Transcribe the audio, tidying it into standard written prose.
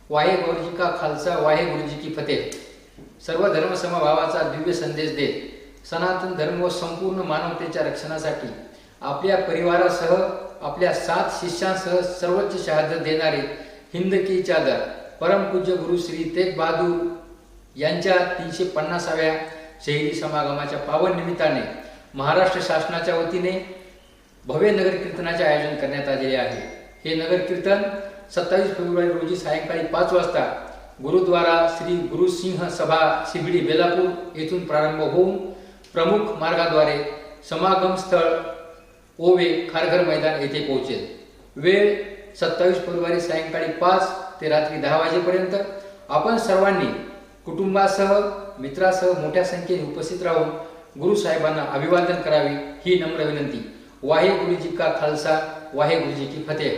वाहेगुरु जी का खालसा, वाहेगुरु जी की फतेह। सर्व धर्म समभावाचा दिव्य संदेश देत सनातन धर्म व संपूर्ण मानवतेच्या रक्षणासाठी आपल्या परिवारासह, आपल्या 7 शिष्यांसह सर्वोच्च शहादत देणारे हिंद की चादर परमपूज्य गुरु श्री तेग बहादूर यांच्या 350व्या शहीदी समागमाच्या पावन निमित्ताने महाराष्ट्र शासनाच्या वतीने भव्य नगर कीर्तनाचे आयोजन करण्यात आलेले आहे। हे नगर कीर्तन 27 फेब्रुवारी रोजी सायंकाळी 5 वाजता गुरुद्वारा श्री गुरुसिंह सभा शिबडी बेलापूर येथून प्रारंभ होऊन प्रमुख मार्गाद्वारे समागम स्थळ ओवे खारघर मैदान येथे पोहोचेल। वेळ 27 फेब्रुवारी सायंकाळी 5 ते रात्री 10 वाजेपर्यंत। आपण सर्वांनी कुटुंबासह, मित्रासह मोठ्या संख्येने उपस्थित राहून गुरु साहेबांना अभिवादन करावे ही नम्र विनंती। वाहेगुरु जी का खालसा, वाहेगुरु जी की फतेह।